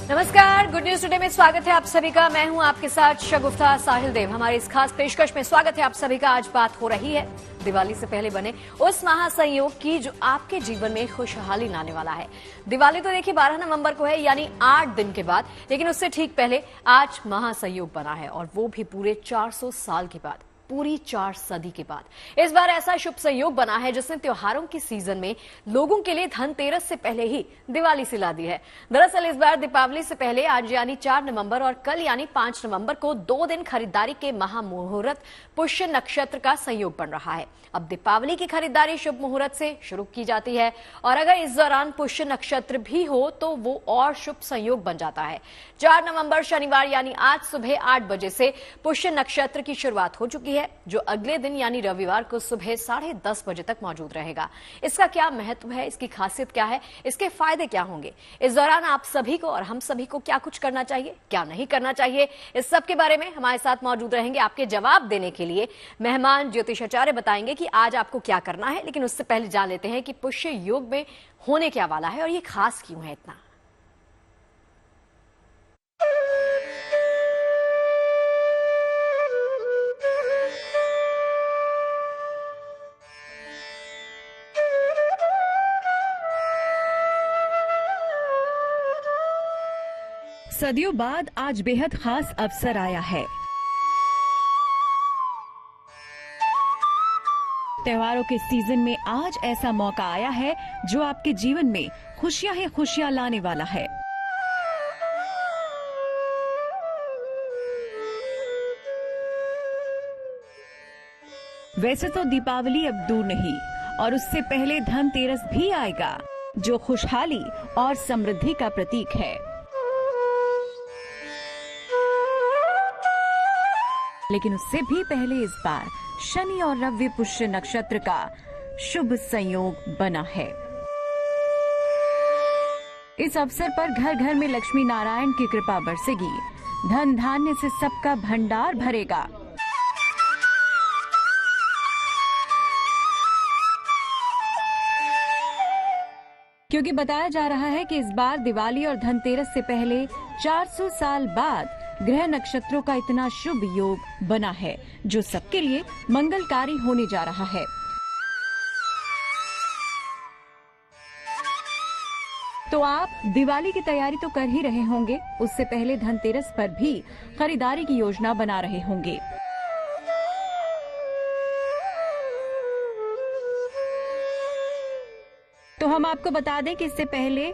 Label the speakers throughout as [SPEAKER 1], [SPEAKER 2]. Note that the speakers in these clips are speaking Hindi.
[SPEAKER 1] नमस्कार, गुड न्यूज टुडे में स्वागत है आप सभी का। मैं हूं आपके साथ शगुफ्ता साहिल देव। हमारी इस खास पेशकश में स्वागत है आप सभी का। आज बात हो रही है दिवाली से पहले बने उस महासंयोग की जो आपके जीवन में खुशहाली लाने वाला है। दिवाली तो देखिए 12 नवंबर को है, यानी 8 दिन के बाद, लेकिन उससे ठीक पहले आज महासंयोग बना है, और वो भी पूरे 400 साल के बाद, पूरी 4 सदी के बाद। इस बार ऐसा शुभ संयोग बना है जिसने त्योहारों की सीजन में लोगों के लिए धनतेरस से पहले ही दिवाली से ला दी है। दरअसल इस बार दीपावली से पहले आज यानी 4 नवंबर और कल यानी 5 नवंबर को 2 दिन खरीदारी के महामुहूर्त पुष्य नक्षत्र का संयोग बन रहा है। अब दीपावली की खरीदारी शुभ मुहूर्त से शुरू की जाती है, और अगर इस दौरान पुष्य नक्षत्र भी हो तो वो और शुभ संयोग बन जाता है। 4 नवंबर शनिवार यानी आज सुबह 8 बजे से पुष्य नक्षत्र की शुरुआत हो चुकी है, जो अगले दिन यानी रविवार को सुबह 10:30 बजे तक मौजूद रहेगा। इसका क्या महत्व है, इसकी खासियत क्या है, इसके फायदे क्या होंगे, इस दौरान आप सभी को और हम सभी को क्या कुछ करना चाहिए, क्या नहीं करना चाहिए, इस सब के बारे में हमारे साथ मौजूद रहेंगे आपके जवाब देने के लिए मेहमान ज्योतिषाचार्य। बताएंगे कि आज आपको क्या करना है, लेकिन उससे पहले जान लेते हैं कि पुष्य योग में होने क्या वाला है और ये खास क्यों है इतना।
[SPEAKER 2] सदियों बाद आज बेहद खास अवसर आया है। त्योहारों के सीजन में आज ऐसा मौका आया है जो आपके जीवन में खुशियां ही खुशियां लाने वाला है। वैसे तो दीपावली अब दूर नहीं, और उससे पहले धनतेरस भी आएगा, जो खुशहाली और समृद्धि का प्रतीक है। लेकिन उससे भी पहले इस बार शनि और रवि पुष्य नक्षत्र का शुभ संयोग बना है। इस अवसर पर घर घर में लक्ष्मी नारायण की कृपा बरसेगी, धन धान्य से सबका भंडार भरेगा। क्योंकि बताया जा रहा है कि इस बार दिवाली और धनतेरस से पहले 400 साल बाद ग्रह नक्षत्रों का इतना शुभ योग बना है, जो सबके लिए मंगलकारी होने जा रहा है। तो आप दिवाली की तैयारी तो कर ही रहे होंगे, उससे पहले धनतेरस पर भी खरीदारी की योजना बना रहे होंगे। तो हम आपको बता दें कि इससे पहले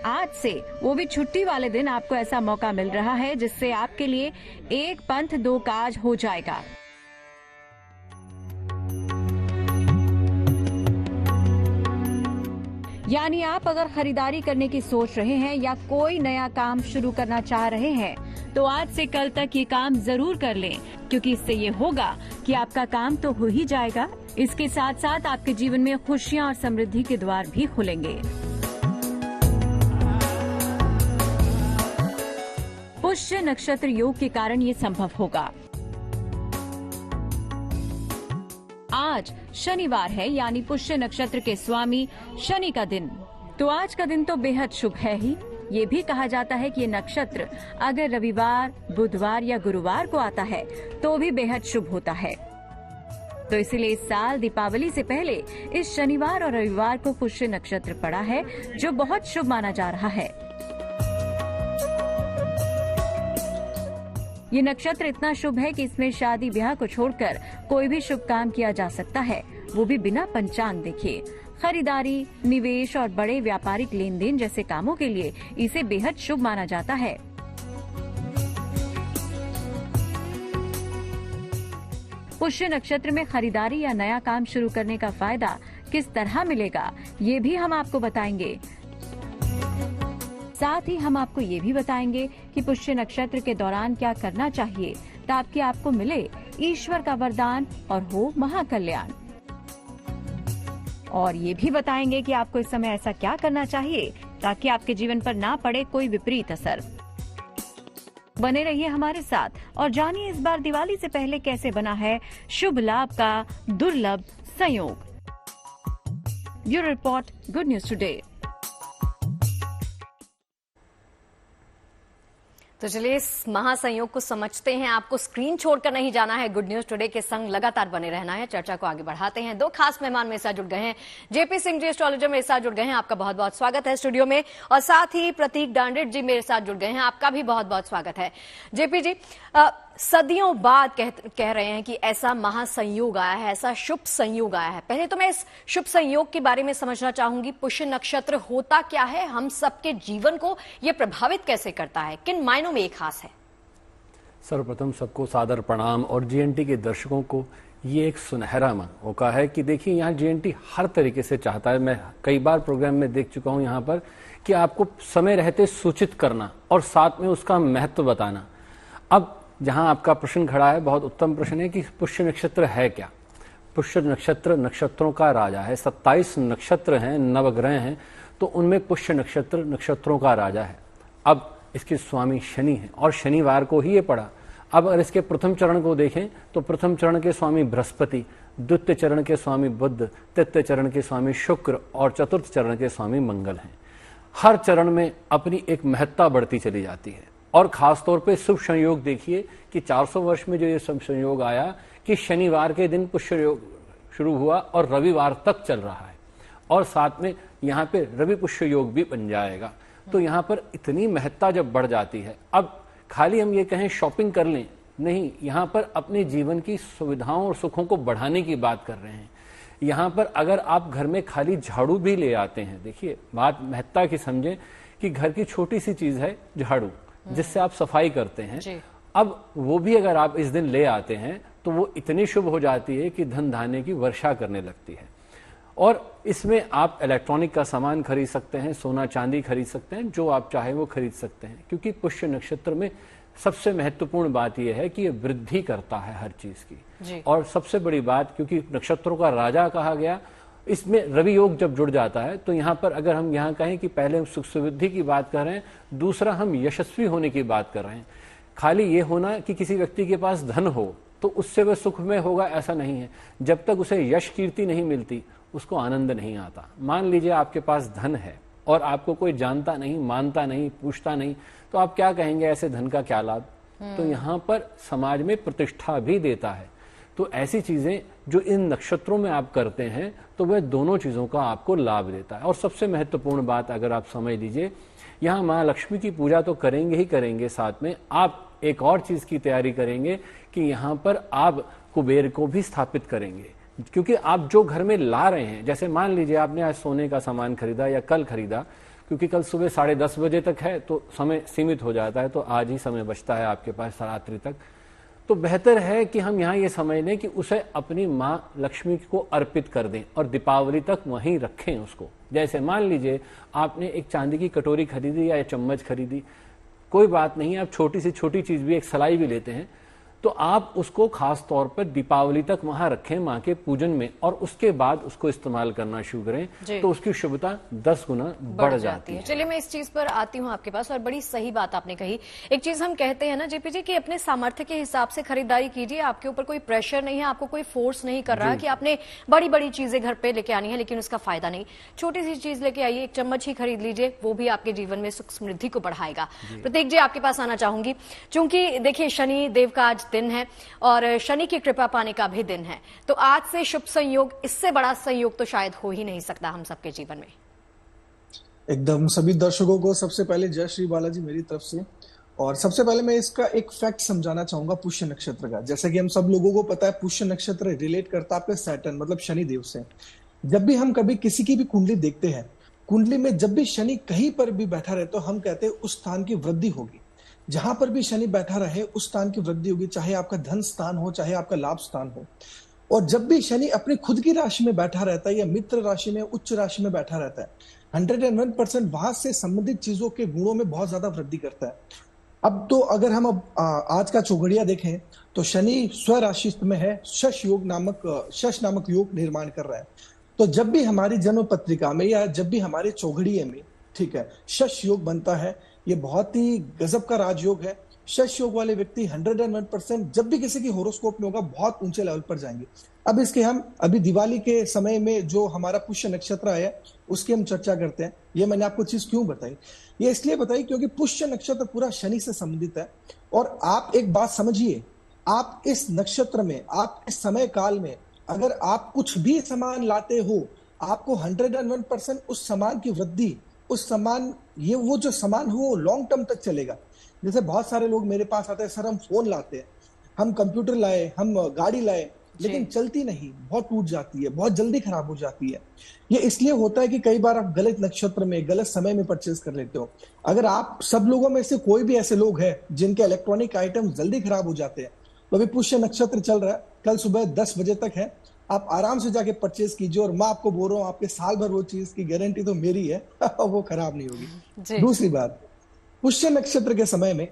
[SPEAKER 2] आज से, वो भी छुट्टी वाले दिन, आपको ऐसा मौका मिल रहा है जिससे आपके लिए एक पंथ दो काज हो जाएगा। यानी आप अगर खरीदारी करने की सोच रहे हैं या कोई नया काम शुरू करना चाह रहे हैं, तो आज से कल तक ये काम जरूर कर लें, क्योंकि इससे ये होगा कि आपका काम तो हो ही जाएगा, इसके साथ साथ आपके जीवन में खुशियां और समृद्धि के द्वार भी खुलेंगे। पुष्य नक्षत्र योग के कारण ये संभव होगा। आज शनिवार है, यानी पुष्य नक्षत्र के स्वामी शनि का दिन। तो आज का दिन तो बेहद शुभ है ही। ये भी कहा जाता है कि ये नक्षत्र अगर रविवार, बुधवार या गुरुवार को आता है तो भी बेहद शुभ होता है। तो इसीलिए इस साल दीपावली से पहले इस शनिवार और रविवार को पुष्य नक्षत्र पड़ा है, जो बहुत शुभ माना जा रहा है। ये नक्षत्र इतना शुभ है कि इसमें शादी ब्याह को छोड़कर कोई भी शुभ काम किया जा सकता है, वो भी बिना पंचांग देखे। खरीदारी, निवेश और बड़े व्यापारिक लेन देन जैसे कामों के लिए इसे बेहद शुभ माना जाता है। पुष्य नक्षत्र में खरीदारी या नया काम शुरू करने का फायदा किस तरह मिलेगा, ये भी हम आपको बताएंगे। साथ ही हम आपको ये भी बताएंगे कि पुष्य नक्षत्र के दौरान क्या करना चाहिए ताकि आपको मिले ईश्वर का वरदान और हो महाकल्याण। और ये भी बताएंगे कि आपको इस समय ऐसा क्या करना चाहिए ताकि आपके जीवन पर ना पड़े कोई विपरीत असर। बने रहिए हमारे साथ और जानिए इस बार दिवाली से पहले कैसे बना है शुभ लाभ का दुर्लभ संयोग। Bureau report, good news today.
[SPEAKER 1] तो चलिए इस महासंयोग को समझते हैं। आपको स्क्रीन छोड़कर नहीं जाना है, गुड न्यूज टुडे के संग लगातार बने रहना है। चर्चा को आगे बढ़ाते हैं। 2 खास मेहमान मेरे साथ जुड़ गए हैं। जेपी सिंह जी एस्ट्रोलॉजर मेरे साथ जुड़ गए हैं, आपका बहुत बहुत स्वागत है स्टूडियो में। और साथ ही प्रतीक डांडिट जी मेरे साथ जुड़ गए हैं, आपका भी बहुत बहुत स्वागत है। जेपी जी, सदियों बाद कह रहे हैं कि ऐसा महासंयोग आया है, ऐसा शुभ संयोग आया है। पहले तो मैं इस शुभ संयोग के बारे में समझना चाहूंगी। पुष्य नक्षत्र होता क्या है, हम सबके जीवन को यह प्रभावित कैसे करता है, किन मायनों में ये खास है?
[SPEAKER 3] सर्वप्रथम सबको सादर प्रणाम और जीएनटी के दर्शकों को ये एक सुनहरा मौका है कि देखिए यहाँ जीएनटी हर तरीके से चाहता है, मैं कई बार प्रोग्राम में देख चुका हूँ यहाँ पर, कि आपको समय रहते सूचित करना और साथ में उसका महत्व बताना। अब जहां आपका प्रश्न खड़ा है, बहुत उत्तम प्रश्न है कि पुष्य नक्षत्र है क्या। पुष्य नक्षत्र नक्षत्रों का राजा है। 27 नक्षत्र हैं, नवग्रह हैं, तो उनमें पुष्य नक्षत्र नक्षत्रों का राजा है। अब इसके स्वामी शनि हैं और शनिवार को ही ये पड़ा। अब अगर इसके प्रथम चरण को देखें तो प्रथम चरण के स्वामी बृहस्पति, द्वितीय चरण के स्वामी बुध, तृतीय चरण के स्वामी शुक्र और चतुर्थ चरण के स्वामी मंगल हैं। हर चरण में अपनी एक महत्ता बढ़ती चली जाती है। और खासतौर पे शुभ संयोग देखिए कि 400 वर्ष में जो ये शुभ संयोग आया कि शनिवार के दिन पुष्य योग शुरू हुआ और रविवार तक चल रहा है, और साथ में यहाँ पे रवि पुष्य योग भी बन जाएगा। तो यहाँ पर इतनी महत्ता जब बढ़ जाती है, अब खाली हम ये कहें शॉपिंग कर लें, नहीं, यहाँ पर अपने जीवन की सुविधाओं और सुखों को बढ़ाने की बात कर रहे हैं। यहाँ पर अगर आप घर में खाली झाड़ू भी ले आते हैं, देखिए बात महत्ता की समझें कि घर की छोटी सी चीज है झाड़ू, जिससे आप सफाई करते हैं। अब वो भी अगर आप इस दिन ले आते हैं तो वो इतनी शुभ हो जाती है कि धन धान्य की वर्षा करने लगती है। और इसमें आप इलेक्ट्रॉनिक का सामान खरीद सकते हैं, सोना चांदी खरीद सकते हैं, जो आप चाहे वो खरीद सकते हैं। क्योंकि पुष्य नक्षत्र में सबसे महत्वपूर्ण बात यह है कि ये वृद्धि करता है हर चीज की। और सबसे बड़ी बात, क्योंकि नक्षत्रों का राजा कहा गया, इसमें रवि योग जब जुड़ जाता है तो यहाँ पर अगर हम यहाँ कहें कि पहले हम सुख समृद्धि की बात कर रहे हैं, दूसरा हम यशस्वी होने की बात कर रहे हैं। खाली ये होना कि किसी व्यक्ति के पास धन हो तो उससे वह सुख में होगा, ऐसा नहीं है। जब तक उसे यश कीर्ति नहीं मिलती उसको आनंद नहीं आता। मान लीजिए आपके पास धन है और आपको कोई जानता नहीं, मानता नहीं, पूछता नहीं, तो आप क्या कहेंगे ऐसे धन का क्या लाभ? तो यहाँ पर समाज में प्रतिष्ठा भी देता है। तो ऐसी चीजें जो इन नक्षत्रों में आप करते हैं तो वह दोनों चीजों का आपको लाभ देता है। और सबसे महत्वपूर्ण बात अगर आप समझ लीजिए, यहाँ माँ लक्ष्मी की पूजा तो करेंगे ही करेंगे, साथ में आप एक और चीज की तैयारी करेंगे कि यहाँ पर आप कुबेर को भी स्थापित करेंगे। क्योंकि आप जो घर में ला रहे हैं, जैसे मान लीजिए आपने आज सोने का सामान खरीदा या कल खरीदा, क्योंकि कल सुबह 10:30 बजे तक है तो समय सीमित हो जाता है, तो आज ही समय बचता है आपके पास रात्रि तक। तो बेहतर है कि हम यहाँ ये समझ लें कि उसे अपनी माँ लक्ष्मी को अर्पित कर दें और दीपावली तक वहीं रखें उसको। जैसे मान लीजिए आपने एक चांदी की कटोरी खरीदी या चम्मच खरीदी, कोई बात नहीं, आप छोटी सी छोटी चीज भी, एक सलाई भी लेते हैं, तो आप उसको खास तौर पर दीपावली तक वहां रखें माँ के पूजन में, और उसके बाद उसको इस्तेमाल करना शुरू करें तो उसकी शुभता 10 गुना बढ़ जाती है।
[SPEAKER 1] चलिए मैं इस चीज पर आती हूँ आपके पास, और बड़ी सही बात आपने कही। एक चीज हम कहते हैं ना जेपी जी कि अपने सामर्थ्य के हिसाब से खरीदारी कीजिए। आपके ऊपर कोई प्रेशर नहीं है, आपको कोई फोर्स नहीं कर रहा है कि आपने बड़ी बड़ी चीजें घर पे लेके आनी है, लेकिन उसका फायदा नहीं। छोटी सी चीज लेके आइए, एक चम्मच ही खरीद लीजिए, वो भी आपके जीवन में सुख समृद्धि को बढ़ाएगा। प्रतीक जी आपके पास आना चाहूंगी, क्योंकि देखिए शनि देव का आज दिन है और शनि की कृपा पाने का भी दिन है, तो आज से शुभ संयोग, इससे बड़ा संयोग तो शायद हो ही नहीं सकता हम सबके जीवन में।
[SPEAKER 4] एकदम। सभी दर्शकों को सबसे पहले जय श्री बालाजी मेरी तरफ से। और सबसे पहले मैं इसका एक फैक्ट समझाना चाहूंगा पुष्य नक्षत्र का। जैसे कि हम सब लोगों को पता है, पुष्य नक्षत्र रिलेट करता है आपके सैटर्न मतलब शनि देव से। जब भी हम कभी किसी की भी कुंडली देखते हैं, कुंडली में जब भी शनि कहीं पर भी बैठा रहे तो हम कहते हैं उस स्थान की वृद्धि होगी। जहां पर भी शनि बैठा रहे उस स्थान की वृद्धि होगी, चाहे आपका धन स्थान हो, चाहे आपका लाभ स्थान हो। और जब भी शनि अपनी खुद की राशि में बैठा रहता है या मित्र राशि में, उच्च राशि में बैठा रहता है, 101% वहां से संबंधित चीजों के गुणों में बहुत ज्यादा वृद्धि करता है। अब तो अगर हम आज का चौघड़िया देखें तो शनि स्वराशि में है, शश नामक योग निर्माण कर रहा है। तो जब भी हमारी जन्म पत्रिका में या जब भी हमारे चौघड़िये में, ठीक है, शश योग बनता है, ये बहुत ही गजब का राजयोग है। शश योग वाले व्यक्ति 101% जब भी किसी की होरोस्कोप में होगा बहुत ऊंचे लेवल पर जाएंगे। अब इसके हम अभी दिवाली के समय में जो हमारा पुष्य नक्षत्र आया उसकी हम चर्चा करते हैं। ये मैंने आपको चीज क्यों बताई, ये इसलिए बताई क्योंकि पुष्य नक्षत्र पूरा शनि से संबंधित है। और आप एक बात समझिए, आप इस नक्षत्र में, आप इस समय काल में अगर आप कुछ भी सामान लाते हो, आपको 101% उस सामान की वृद्धि, उस सामान, ये वो जो सामान हो वो लॉन्ग टर्म तक चलेगा। जैसे बहुत सारे लोग मेरे पास आते हैं, सर हम फोन लाते हैं, हम कंप्यूटर लाए, हम गाड़ी लाए, लेकिन चलती नहीं, बहुत टूट जाती है, बहुत जल्दी खराब हो जाती है। ये इसलिए होता है कि कई बार आप गलत नक्षत्र में, गलत समय में परचेज कर लेते हो। अगर आप सब लोगों में से कोई भी ऐसे लोग हैं जिनके इलेक्ट्रॉनिक आइटम जल्दी खराब हो जाते हैं, तो अभी पुष्य नक्षत्र चल रहा है, कल सुबह 10 बजे तक है, आप आराम से जाके परचेज कीजिए। और मैं आपको बोल रहा हूँ, आपके साल भर वो चीज की गारंटी तो मेरी है वो खराब नहीं होगी। दूसरी बात, पुष्य नक्षत्र के समय में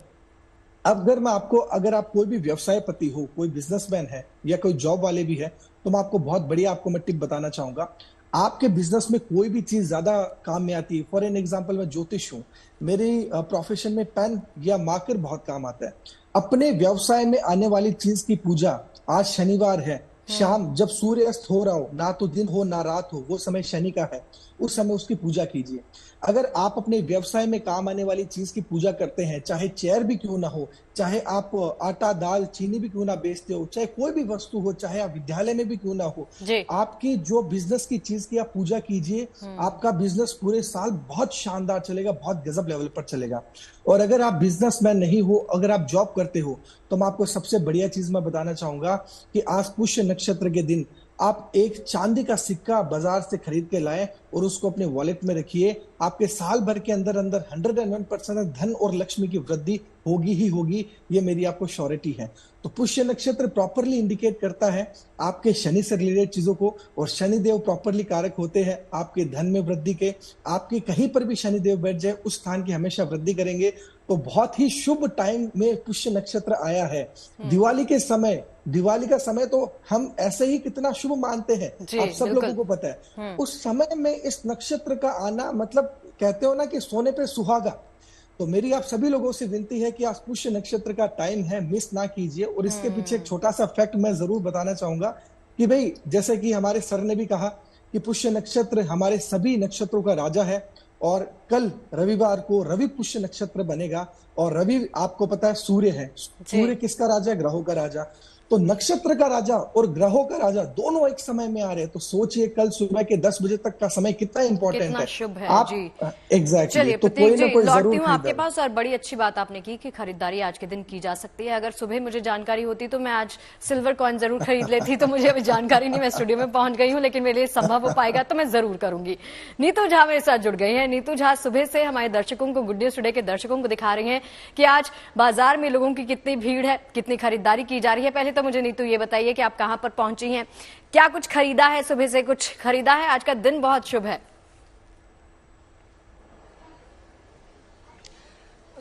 [SPEAKER 4] अगर मैं आपको, अगर आप कोई भी व्यवसायपति हो, कोई बिजनेसमैन है या कोई जॉब वाले भी है, तो मैं आपको बहुत बढ़िया आपको मैं टिप बताना चाहूंगा। आपके बिजनेस में कोई भी चीज ज्यादा काम में आती है। फॉर एन एग्जांपल, मैं ज्योतिष हूं, मेरी प्रोफेशन में पेन या मार्कर बहुत काम आता है। अपने व्यवसाय में आने वाली चीज की पूजा, आज शनिवार है, शाम जब सूर्य अस्त हो रहा हो, ना तो दिन हो ना रात हो, वो समय शनि का है, उस समय उसकी पूजा कीजिए। अगर आप अपने व्यवसाय में काम आने वाली चीज की पूजा करते हैं, चाहे चेयर भी क्यों ना हो, चाहे आप आटा दाल चीनी भी क्यों ना बेचते हो, चाहे कोई भी वस्तु हो, चाहे आप विद्यालय में भी क्यों ना हो, आपकी जो बिजनेस की चीज की आप पूजा कीजिए, आपका बिजनेस पूरे साल बहुत शानदार चलेगा, बहुत गजब लेवल पर चलेगा। और अगर आप बिजनेसमैन नहीं हो, अगर आप जॉब करते हो, तो मैं आपको सबसे बढ़िया चीज मैं बताना चाहूंगा कि आज पुष्य नक्षत्र के दिन आप एक चांदी का सिक्का बाजार से खरीद के लाएं और उसको अपने वॉलेट में रखिए। आपके साल भर के अंदर अंदर 101% धन और लक्ष्मी की वृद्धि होगी ही होगी, ये मेरी आपको श्योरिटी है। तो पुष्य नक्षत्र प्रॉपरली इंडिकेट करता है आपके शनि से रिलेटेड चीजों को, और शनि देव प्रॉपरली कारक होते हैं आपके धन में वृद्धि के। आपके कहीं पर भी शनि देव बैठ जाए, उस स्थान की हमेशा वृद्धि करेंगे। तो बहुत ही शुभ टाइम में पुष्य नक्षत्र आया है। दिवाली के समय, दिवाली का समय तो हम ऐसे ही कितना शुभ मानते हैं, आप सब लोगों को पता है। उस समय में इस नक्षत्र का आना, मतलब कहते हो ना कि सोने पे सुहागा। तो मेरी आप सभी लोगों से विनती है कि आज पुष्य नक्षत्र का टाइम है, मिस ना कीजिए। और इसके पीछे एक छोटा सा फैक्ट मैं जरूर बताना चाहूंगा कि भाई, जैसे कि हमारे सर ने भी कहा कि पुष्य नक्षत्र हमारे सभी नक्षत्रों का राजा है, और कल रविवार को रवि पुष्य नक्षत्र बनेगा। और रवि आपको पता है सूर्य है, सूर्य किसका राजा है? ग्रहों का राजा। तो नक्षत्र का राजा और ग्रहों का राजा दोनों एक समय में आ रहे हैं। तो सोचिए कल सुबह के 10 बजे तक का समय कितना इंपॉर्टेंट है,
[SPEAKER 1] शुभ है
[SPEAKER 4] आप
[SPEAKER 1] जी।
[SPEAKER 4] एग्जैक्टली।
[SPEAKER 1] चलिए
[SPEAKER 4] तो कोई ना कोई जरूर
[SPEAKER 1] हूँ आपके पास। और बड़ी अच्छी बात आपने की कि खरीदारी आज के दिन की जा सकती है। अगर सुबह मुझे जानकारी होती तो मैं आज सिल्वर कॉइन जरूर खरीद लेती। तो मुझे अभी जानकारी नहीं, मैं स्टूडियो में पहुंच गई हूँ, लेकिन मेरे लिए संभव हो पाएगा तो मैं जरूर करूंगी। नीतू झा मेरे साथ जुड़ गई है। नीतू झा सुबह से हमारे दर्शकों को, गुड न्यूज टुडे के दर्शकों को दिखा रही है कि आज बाजार में लोगों की कितनी भीड़ है, कितनी खरीदारी की जा रही है। पहले तो मुझे नीतू ये बताइए कि आप कहां पर पहुंची हैं, क्या कुछ खरीदा है, सुबह से कुछ खरीदा है? आज का दिन बहुत शुभ है।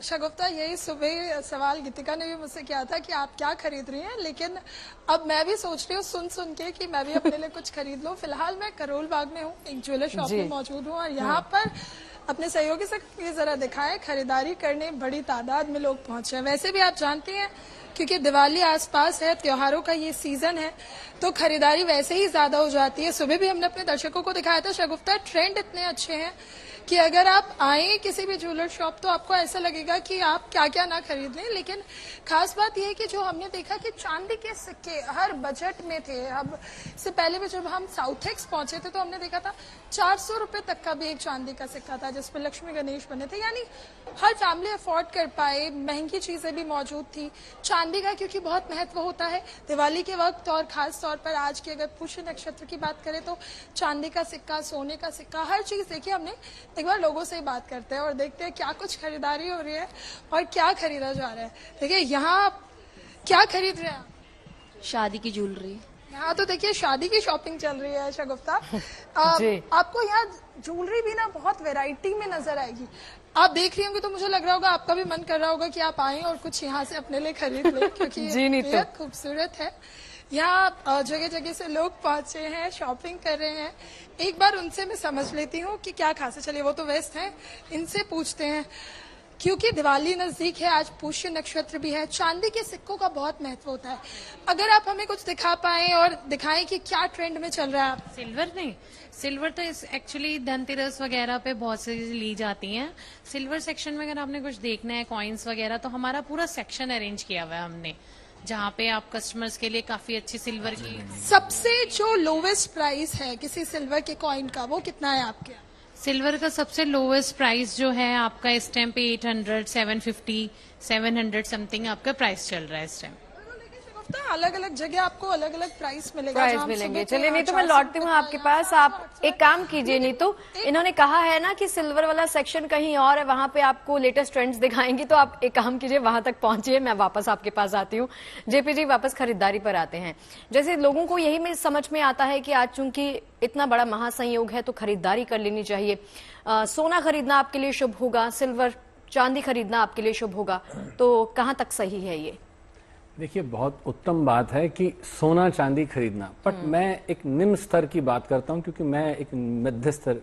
[SPEAKER 5] शगुफ्ता, यही सुबह सवाल गीतिका ने भी मुझसे किया था कि आप क्या खरीद रही हैं, लेकिन अब मैं भी सोच रही हूँ सुन के कि मैं भी अपने लिए कुछ खरीद लूं। फिलहाल मैं करोल बाग में हूँ, एक ज्वेलर शॉप में मौजूद हूँ, और यहाँ पर अपने सहयोगी से ये जरा दिखाएं, खरीदारी करने बड़ी तादाद में लोग पहुंचे हैं। वैसे भी आप जानती हैं, क्योंकि दिवाली आसपास है, त्योहारों का ये सीजन है, तो खरीदारी वैसे ही ज्यादा हो जाती है। सुबह भी हमने अपने दर्शकों को दिखाया था शगुफ्ता, ट्रेंड इतने अच्छे हैं कि अगर आप आए किसी भी ज्वेलर शॉप तो आपको ऐसा लगेगा कि आप क्या क्या ना खरीद लें। लेकिन खास बात यह है कि जो हमने देखा कि चांदी के सिक्के हर बजट में थे। अब इससे पहले भी जब हम साउथ एक्स पहुंचे थे तो हमने देखा था 400 रुपए तक का भी एक चांदी का सिक्का था जिसपे लक्ष्मी गणेश बने थे। यानी हर फैमिली अफोर्ड कर पाए, महंगी चीजें भी मौजूद थी। चांदी का क्योंकि बहुत महत्व होता है दिवाली के वक्त, और खास तौर पर आज के अगर पुष्य नक्षत्र की बात करें तो चांदी का सिक्का, सोने का सिक्का, हर चीज देखिए। हमने एक बार लोगों से ही बात करते हैं और देखते हैं क्या कुछ खरीदारी हो रही है और क्या खरीदा जा रहा है। देखिए यहाँ क्या खरीद रहे हैं?
[SPEAKER 6] शादी की ज्वेलरी।
[SPEAKER 5] यहाँ तो देखिए शादी की शॉपिंग चल रही है शगुफ्ता। आपको यहाँ ज्वेलरी भी ना बहुत वैरायटी में नजर आएगी। आप देख रही होंगी तो मुझे लग रहा होगा आपका भी मन कर रहा होगा कि आप आए और कुछ यहाँ से अपने लिए खरीद लें, क्योंकि ये बेहद खूबसूरत है। यहाँ जगह जगह से लोग पहुंचे हैं, शॉपिंग कर रहे हैं। एक बार उनसे मैं समझ लेती हूँ कि क्या खास है। चलिए वो तो व्यस्त हैं, इनसे पूछते हैं क्योंकि दिवाली नजदीक है, आज पुष्य नक्षत्र भी है, चांदी के सिक्कों का बहुत महत्व होता है। अगर आप हमें कुछ दिखा पाएं और दिखाएं कि क्या ट्रेंड में चल रहा है। आप
[SPEAKER 7] सिल्वर नहीं, सिल्वर तो एक्चुअली धनतेरस वगैरह पे बहुत सी ली जाती हैं। सिल्वर सेक्शन में अगर आपने कुछ देखना है, कॉइन्स वगैरह, तो हमारा पूरा सेक्शन अरेंज किया हुआ है हमने, जहाँ पे आप कस्टमर्स के लिए काफी अच्छी सिल्वर की।
[SPEAKER 5] सबसे जो लोवेस्ट प्राइस है किसी सिल्वर के कॉइन का, वो कितना है आपके यहाँ?
[SPEAKER 7] सिल्वर का सबसे लोवेस्ट प्राइस जो है आपका इस टाइम पे 800, 750, 700 समथिंग आपका प्राइस चल रहा है इस टाइम।
[SPEAKER 5] अलग अलग जगह आपको अलग अलग प्राइस मिलेगा,
[SPEAKER 1] प्राइस
[SPEAKER 5] जहाँ
[SPEAKER 1] मिलेंगे।
[SPEAKER 5] सुबह
[SPEAKER 1] चलिए
[SPEAKER 5] के
[SPEAKER 1] नीतू, मैं
[SPEAKER 5] 400
[SPEAKER 1] लौटती हूँ
[SPEAKER 5] रुपए
[SPEAKER 1] आपके
[SPEAKER 5] का
[SPEAKER 1] पास।
[SPEAKER 5] या
[SPEAKER 1] आप
[SPEAKER 5] 700,
[SPEAKER 1] एक काम कीजिए नीतू, इन्होंने कहा है ना कि सिल्वर वाला सेक्शन कहीं और है, वहां पे आपको लेटेस्ट ट्रेंड्स दिखाएंगी, तो आप एक काम कीजिए, वहां तक पहुंचिए, मैं वापस आपके पास आती हूँ। जेपी जी, वापस खरीदारी पर आते हैं। जैसे लोगों को यही में समझ में आता है कि आज चूंकि इतना बड़ा महासंयोग है तो खरीदारी कर लेनी चाहिए। सोना खरीदना आपके लिए शुभ होगा, सिल्वर चांदी खरीदना आपके लिए शुभ होगा, तो कहाँ तक सही है ये?
[SPEAKER 3] देखिए, बहुत उत्तम बात है कि सोना चांदी खरीदना, बट मैं एक निम्न स्तर की बात करता हूं, क्योंकि मैं एक मध्य स्तर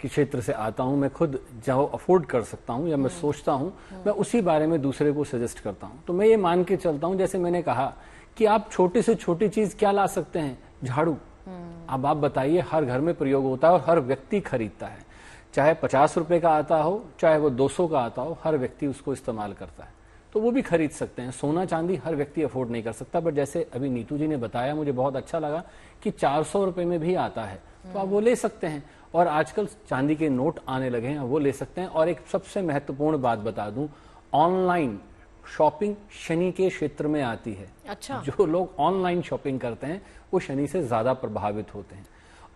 [SPEAKER 3] के क्षेत्र से आता हूं। मैं खुद जो अफोर्ड कर सकता हूं या मैं सोचता हूं, मैं उसी बारे में दूसरे को सजेस्ट करता हूं। तो मैं ये मान के चलता हूं, जैसे मैंने कहा कि आप छोटे से छोटी चीज क्या ला सकते हैं? झाड़ू। अब आप बताइए, हर घर में प्रयोग होता है और हर व्यक्ति खरीदता है, चाहे 50 रुपए का आता हो, चाहे वो 200 का आता हो, हर व्यक्ति उसको इस्तेमाल करता है, तो वो भी खरीद सकते हैं। सोना चांदी हर व्यक्ति अफोर्ड नहीं कर सकता, बट जैसे अभी नीतू जी ने बताया, मुझे बहुत अच्छा लगा कि 400 रुपए में भी आता है, तो आप वो ले सकते हैं। और आजकल चांदी के नोट आने लगे हैं, वो ले सकते हैं। और एक सबसे महत्वपूर्ण बात बता दूं, ऑनलाइन शॉपिंग शनि के क्षेत्र में आती है।
[SPEAKER 1] अच्छा।
[SPEAKER 3] जो लोग ऑनलाइन शॉपिंग करते हैं वो शनि से ज्यादा प्रभावित होते हैं,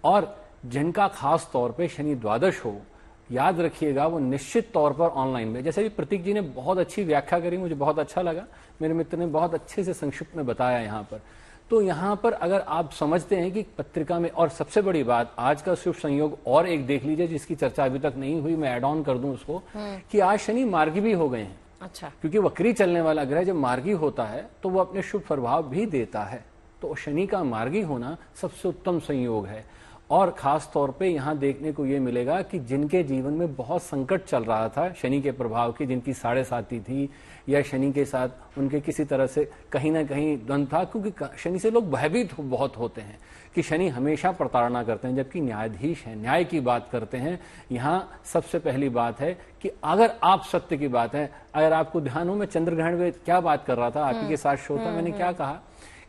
[SPEAKER 3] और जिनका खास तौर पे शनि द्वादश हो, याद रखिएगा, वो निश्चित तौर पर ऑनलाइन में, जैसे भी प्रतीक जी ने बहुत अच्छी व्याख्या करी, मुझे बहुत अच्छा लगा, मेरे मित्र ने बहुत अच्छे से संक्षिप्त में बताया यहाँ पर। तो यहाँ पर अगर आप समझते हैं कि पत्रिका में, और सबसे बड़ी बात, आज का शुभ संयोग और एक देख लीजिए जिसकी चर्चा अभी तक नहीं हुई, मैं एड ऑन कर दूं उसको, कि आज शनि मार्गी भी हो गए हैं।
[SPEAKER 1] अच्छा।
[SPEAKER 3] क्योंकि वक्री चलने वाला ग्रह जब मार्गी होता है तो वो अपने शुभ प्रभाव भी देता है, तो शनि का मार्गी होना सबसे उत्तम संयोग है। और खास तौर पे यहाँ देखने को ये मिलेगा कि जिनके जीवन में बहुत संकट चल रहा था शनि के प्रभाव की, जिनकी 7.5 थी, या शनि के साथ उनके किसी तरह से कहीं ना कहीं द्वंद था, क्योंकि शनि से लोग भयभीत बहुत होते हैं कि शनि हमेशा प्रताड़ना करते हैं, जबकि न्यायाधीश हैं, न्याय की बात करते हैं। यहाँ सबसे पहली बात है कि अगर आप सत्य की बात है, अगर आपको ध्यान हो, मैं चंद्रग्रहण में क्या बात कर रहा था आप ही के साथ श्रोता, मैंने क्या कहा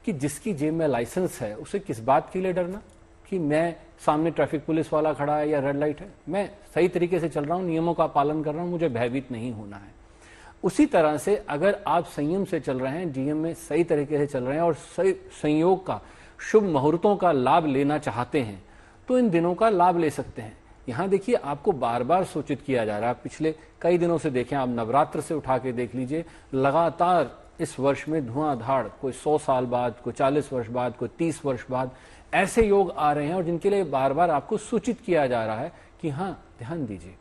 [SPEAKER 3] कि जिसकी जेब में लाइसेंस है उसे किस बात के लिए डरना कि मैं सामने ट्रैफिक पुलिस वाला खड़ा है या रेड लाइट है, मैं सही तरीके से चल रहा हूं, नियमों का पालन कर रहा हूं, मुझे भयभीत नहीं होना है। उसी तरह से अगर आप संयम से चल रहे हैं, जीवन में सही तरीके से चल रहे हैं और सही संयोग का, शुभ मुहूर्तों का लाभ लेना चाहते हैं, तो इन दिनों का लाभ ले सकते हैं। यहां देखिए, आपको बार बार सूचित किया जा रहा है, पिछले कई दिनों से देखें, आप नवरात्र से उठा के देख लीजिए, लगातार इस वर्ष में धुआंधार, कोई 100 साल बाद, कोई 40 वर्ष बाद, कोई 30 वर्ष बाद ऐसे योग आ रहे हैं, और जिनके लिए बार बार आपको सूचित किया जा रहा है कि हाँ ध्यान दीजिए।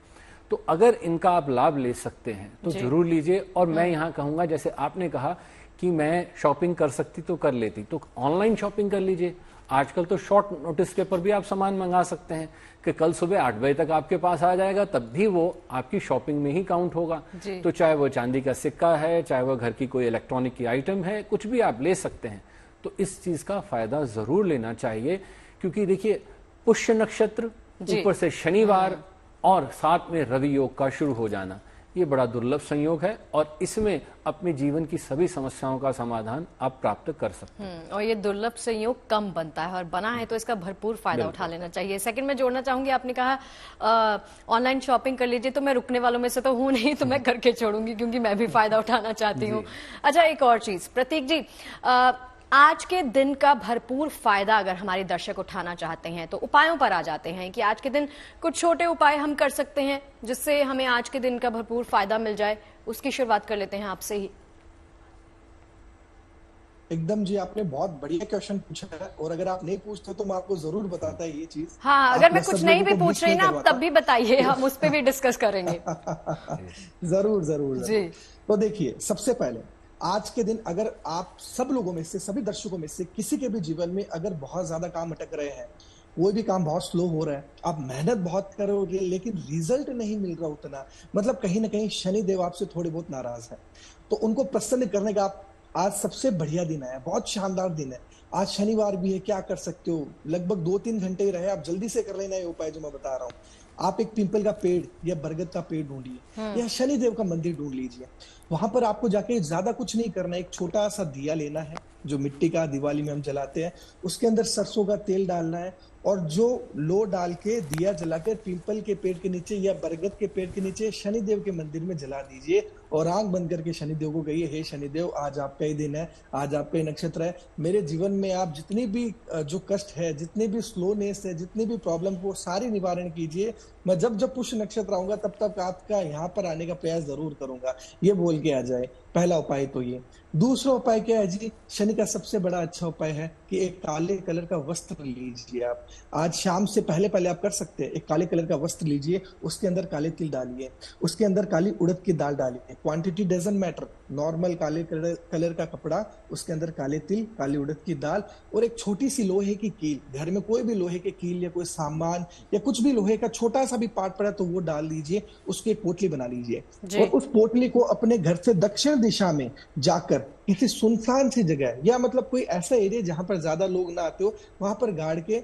[SPEAKER 3] तो अगर इनका आप लाभ ले सकते हैं तो जरूर लीजिए। और मैं यहाँ कहूंगा, जैसे आपने कहा कि मैं शॉपिंग कर सकती तो कर लेती, तो ऑनलाइन शॉपिंग कर लीजिए। आजकल तो शॉर्ट नोटिस के पर भी आप सामान मंगा सकते हैं कि कल सुबह 8 बजे तक आपके पास आ जाएगा, तब भी वो आपकी शॉपिंग में ही काउंट होगा। तो चाहे वो चांदी का सिक्का है, चाहे वो घर की कोई इलेक्ट्रॉनिक की आइटम है, कुछ भी आप ले सकते हैं। तो इस चीज का फायदा जरूर लेना चाहिए, क्योंकि देखिए, पुष्य नक्षत्र, ऊपर से शनिवार और साथ में रवि योग का शुरू हो जाना, ये बड़ा दुर्लभ संयोग है, और इसमें अपने जीवन की सभी समस्याओं का समाधान आप प्राप्त कर सकते हैं।
[SPEAKER 1] और ये दुर्लभ संयोग कम बनता है, और बना है तो इसका भरपूर फायदा उठा लेना चाहिए। सेकंड में जोड़ना चाहूंगी, आपने कहा ऑनलाइन शॉपिंग कर लीजिए, तो मैं रुकने वालों में से तो हूं नहीं, तो मैं करके छोड़ूंगी, क्योंकि मैं भी फायदा उठाना चाहती हूँ। अच्छा, एक और चीज प्रतीक जी, आज के दिन का भरपूर फायदा अगर हमारे दर्शक उठाना चाहते हैं तो उपायों पर आ जाते हैं कि आज के दिन कुछ छोटे उपाय हम कर सकते हैं जिससे हमें आज के दिन का भरपूर फायदा मिल जाए। उसकी शुरुआत कर लेते हैं आपसे ही।
[SPEAKER 4] एकदम जी, आपने बहुत बढ़िया क्वेश्चन पूछा है, और अगर आप नहीं पूछते तो मैं आपको जरूर बताता है ये चीज।
[SPEAKER 1] हाँ, अगर मैं कुछ नहीं भी पूछ रही ना, आप तब भी बताइए, हम उस पर भी डिस्कस करेंगे।
[SPEAKER 4] जरूर जरूर
[SPEAKER 1] जी।
[SPEAKER 4] तो देखिए, सबसे पहले आज के दिन अगर आप सब लोगों में से, सभी दर्शकों में से किसी के भी जीवन में अगर बहुत ज्यादा काम अटक रहे हैं, कोई भी काम बहुत स्लो हो रहा है, आप मेहनत बहुत करोगे लेकिन रिजल्ट नहीं मिल रहा उतना, मतलब कहीं ना कहीं शनिदेव आपसे थोड़े बहुत नाराज है। तो उनको प्रसन्न करने का आप आज सबसे बढ़िया दिन है, बहुत शानदार दिन है। आज शनिवार भी है, क्या कर सकते हो, लगभग 2-3 घंटे ही रहे, आप जल्दी से कर लेना ये उपाय जो मैं बता रहा हूँ। आप एक पीपल का पेड़ या बरगद का पेड़ ढूंढिए या शनिदेव का मंदिर ढूंढ लीजिए। वहां पर आपको जाके ज्यादा कुछ नहीं करना, एक छोटा सा दिया लेना है जो मिट्टी का दिवाली में हम जलाते हैं, उसके अंदर सरसों का तेल डालना है और जो लो डाल के दिया जलाकर पीपल के पेड़ के नीचे या बरगद के पेड़ के नीचे शनिदेव के मंदिर में जला दीजिए और आंख बंद करके शनिदेव को कहिए, हे शनिदेव, आज आपका ही दिन है, आज आपका ही नक्षत्र है, मेरे जीवन में आप जितनी भी जो कष्ट है, जितनी भी स्लोनेस है, जितनी भी प्रॉब्लम को सारी निवारण कीजिए। मैं जब जब पुष्य नक्षत्र आऊंगा तब तक आपका यहाँ पर आने का प्रयास जरूर करूंगा, ये बोल के आ जाए। पहला उपाय तो ये। दूसरा उपाय क्या है जी? शनि का सबसे बड़ा अच्छा उपाय है कि एक काले कलर का वस्त्र लीजिए। आप आज शाम से पहले आप कर सकते हैं, एक काले कलर का वस्त्र लीजिए, उसके अंदर काले तिल डालिए, उसके अंदर काली उड़द की दाल डालिए। क्वांटिटी डजंट मैटर, नॉर्मल काले कलर का कपड़ा, उसके अंदर काले तिल, काली उड़द की दाल और एक छोटी सी लोहे की कील, घर में कोई भी लोहे के कील या कोई सामान या कुछ भी लोहे का छोटा सा भी पार्ट पड़ा तो वो डाल दीजिए, उसकी एक पोटली बना लीजिए और उस पोटली को अपने घर से दक्षिण दिशा में जाकर किसी सुनसान सी जगह या मतलब कोई ऐसा एरिया जहां पर ज्यादा लोग ना आते हो, वहां पर गाड़ के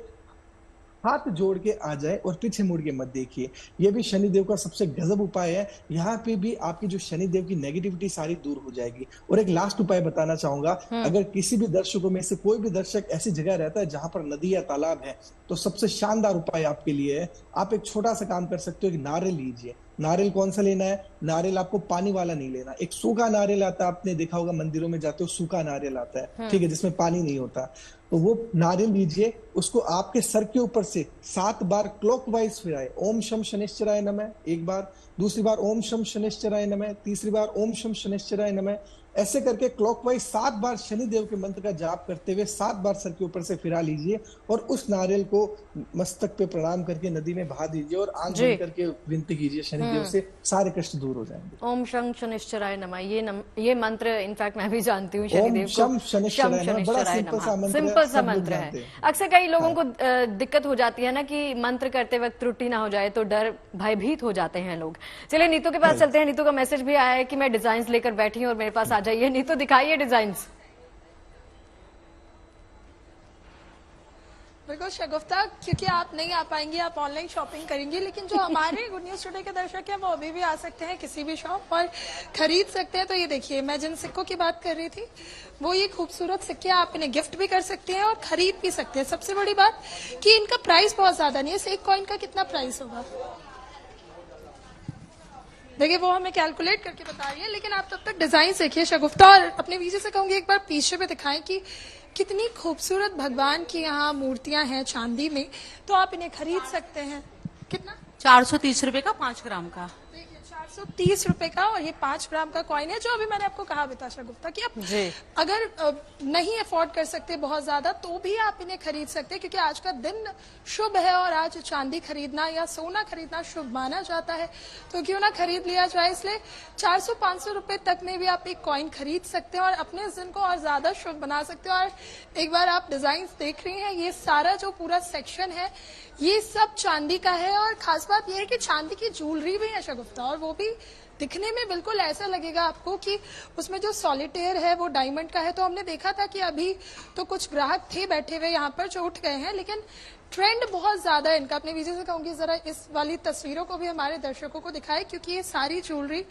[SPEAKER 4] हाथ जोड़ के आ जाए और पीछे मुड़ के मत देखिए। यह भी शनिदेव का सबसे गजब उपाय है। यहाँ पे भी आपकी जो शनिदेव की नेगेटिविटी सारी दूर हो जाएगी। और एक लास्ट उपाय बताना चाहूंगा, अगर किसी भी दर्शकों में से कोई भी दर्शक ऐसी जगह रहता है जहां पर नदी या तालाब है, तो सबसे शानदार उपाय आपके लिए है, आप एक छोटा सा काम कर सकते हो कि नारियल लीजिए। नारियल कौन सा लेना है? नारियल आपको पानी वाला नहीं लेना, एक सूखा नारियल आता है, आपने देखा होगा मंदिरों में जाते हो सूखा नारियल आता है, ठीक है, जिसमें पानी नहीं होता। तो वो नारियल लीजिए, उसको आपके सर के ऊपर से 7 बार क्लॉकवाइज फिराए। ओम शम शनिश्चराय नमः एक बार, दूसरी बार ओम शम शनिश्चराय नमः, तीसरी बार ओम शम शनिश्चराय नमः। ऐसे करके क्लॉकवाइज 7 बार शनिदेव के मंत्र का जाप करते हुए 7 बार सर के ऊपर से फिरा लीजिए और उस नारियल को मस्तक पे प्रणाम करके नदी में बहा दीजिए और आंख बंद करके विनती कीजिए शनिदेव से, सारे कष्ट दूर हो जाएंगे।
[SPEAKER 1] ओम शं शनिश्चराय नमः, ये मंत्र इनफैक्ट मैं भी जानती हूँ शनिदेव को।
[SPEAKER 4] ओम शं शनिश्चराय नमः, बड़ा
[SPEAKER 1] सिंपल सा मंत्र है। अक्सर कई लोगों को दिक्कत हो जाती है ना कि मंत्र करते वक्त त्रुटि ना हो जाए, तो डर भयभीत हो जाते हैं लोग। चलिए नीतू के पास चलते हैं। नीतू का मैसेज भी आया है कि मैं डिजाइन लेकर बैठी हूँ और मेरे पास जाइए। नहीं तो दिखाइए डिजाइन्स।
[SPEAKER 5] बिल्कुल शगुफ्ता, क्योंकि आप नहीं आ पाएंगी, आप ऑनलाइन शॉपिंग करेंगी, लेकिन जो हमारे गुड न्यूज टुडे के दर्शक हैं वो अभी भी आ सकते हैं किसी भी शॉप और खरीद सकते हैं। तो ये देखिए, मैं जिन सिक्कों की बात कर रही थी वो ये खूबसूरत सिक्के, आप इन्हें गिफ्ट भी कर सकते हैं और खरीद भी सकते हैं। सबसे बड़ी बात कि इनका प्राइस बहुत ज्यादा नहीं है। इस एक कॉइन का कितना प्राइस होगा देखिए, वो हमें कैलकुलेट करके बता रही है, लेकिन आप तब तक डिजाइन देखिए शगुफ्ता। और अपने वीजे से कहूंगी एक बार पीछे पे दिखाएं कि कितनी खूबसूरत भगवान की यहाँ मूर्तियां हैं चांदी में। तो आप इन्हें खरीद सकते हैं। कितना?
[SPEAKER 6] 430 रुपए का 5 ग्राम का।
[SPEAKER 5] देखिए 430 रुपए का और ये 5 ग्राम का कॉइन है, जो अभी मैंने आपको कहा बिताशा गुप्ता कि आप अगर नहीं अफोर्ड कर सकते बहुत ज्यादा तो भी आप इन्हें खरीद सकते हैं, क्योंकि आज का दिन शुभ है और आज चांदी खरीदना या सोना खरीदना शुभ माना जाता है। तो क्यों ना खरीद लिया जाए, इसलिए 400-500 रुपए तक में भी आप एक कॉइन खरीद सकते हैं और अपने दिन को और ज्यादा शुभ बना सकते हो। और एक बार आप डिजाइन देख रही हैं, ये सारा जो पूरा सेक्शन है ये सब चांदी का है। और खास बात यह है कि चांदी की ज्वेलरी भी है शगुफ्ता, और वो भी दिखने में बिल्कुल ऐसा लगेगा आपको कि उसमें जो सॉलिटेयर है वो डायमंड का है। तो हमने देखा था कि अभी तो कुछ ग्राहक थे बैठे हुए यहाँ पर जो उठ गए हैं, लेकिन ट्रेंड बहुत ज्यादा है इनका। अपने वीडियो से कहूंगी जरा इस वाली तस्वीरों को भी हमारे दर्शकों को दिखाए, क्योंकि ये सारी ज्वेलरी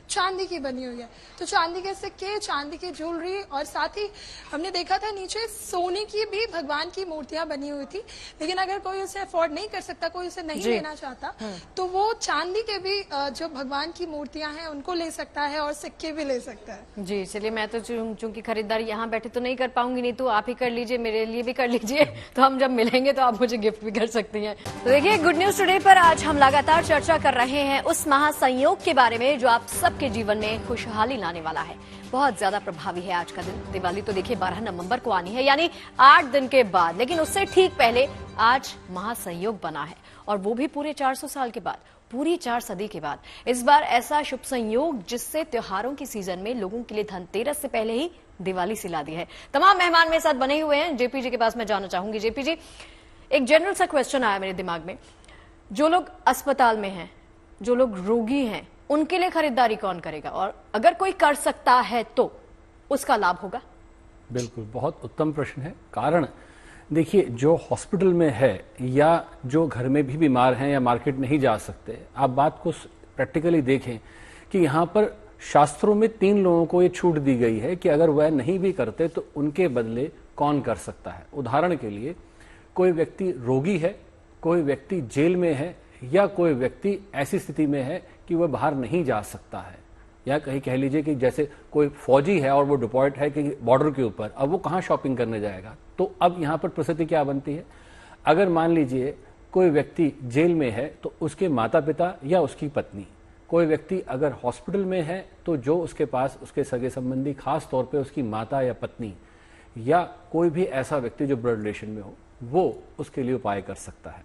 [SPEAKER 5] चांदी की बनी हुई है। तो चांदी के सिक्के, चांदी की ज्वेलरी और साथ ही हमने देखा था नीचे सोने की भी भगवान की मूर्तियां बनी हुई थी। लेकिन अगर कोई उसे अफोर्ड नहीं कर सकता, कोई उसे नहीं लेना चाहता, तो वो चांदी के भी जो भगवान की मूर्तियां हैं उनको ले सकता है और सिक्के भी ले सकता है।
[SPEAKER 1] जी चलिए, मैं तो चूंकि खरीदारी यहाँ बैठे तो नहीं कर पाऊंगी, नहीं तो आप ही कर लीजिए, मेरे लिए भी कर लीजिए। तो हम जब मिलेंगे तो आप मुझे गिफ्ट भी कर सकती हैं। तो देखिए, गुड न्यूज टुडे पर आज हम लगातार चर्चा कर रहे हैं उस महासंयोग के बारे में जो आप सब के जीवन में खुशहाली लाने वाला है। बहुत ज्यादा प्रभावी है आज का दिन। दिवाली तो देखिए 12 नवंबर को आनी है, यानी 8 दिन के बाद, लेकिन उससे ठीक पहले आज महासंयोग बना है, और वो भी पूरे 400 साल के बाद, पूरी 4 सदी के बाद। इस बार ऐसा शुभ संयोग जिससे त्योहारों की सीजन में लोगों के लिए धनतेरस से पहले ही दिवाली सिला दी है। तमाम मेहमान मेरे साथ बने हुए हैं। जेपी जी के पास मैं जाना चाहूंगी। जेपी जी, एक जनरल सा क्वेश्चन आया मेरे दिमाग में, जो लोग अस्पताल में हैं, जो लोग रोगी हैं, उनके लिए खरीदारी कौन करेगा, और अगर कोई कर सकता है तो उसका लाभ होगा?
[SPEAKER 3] बिल्कुल, बहुत उत्तम प्रश्न है। कारण देखिए, जो हॉस्पिटल में है या जो घर में भी बीमार हैं या मार्केट नहीं जा सकते, आप बात को प्रैक्टिकली देखें कि यहाँ पर शास्त्रों में 3 लोगों को ये छूट दी गई है कि अगर वह नहीं भी करते तो उनके बदले कौन कर सकता है। उदाहरण के लिए, कोई व्यक्ति रोगी है, कोई व्यक्ति जेल में है, या कोई व्यक्ति ऐसी स्थिति में है कि वह बाहर नहीं जा सकता है, या कहीं कह लीजिए कि जैसे कोई फौजी है और वो डिप्लॉयड है कि बॉर्डर के ऊपर, अब वो कहाँ शॉपिंग करने जाएगा। तो अब यहाँ पर परिस्थिति क्या बनती है, अगर मान लीजिए कोई व्यक्ति जेल में है तो उसके माता पिता या उसकी पत्नी, कोई व्यक्ति अगर हॉस्पिटल में है तो जो उसके पास उसके सगे संबंधी, खास तौर पे उसकी माता या पत्नी, या कोई भी ऐसा व्यक्ति जो ब्लड रिलेशन में हो, वो उसके लिए उपाय कर सकता है।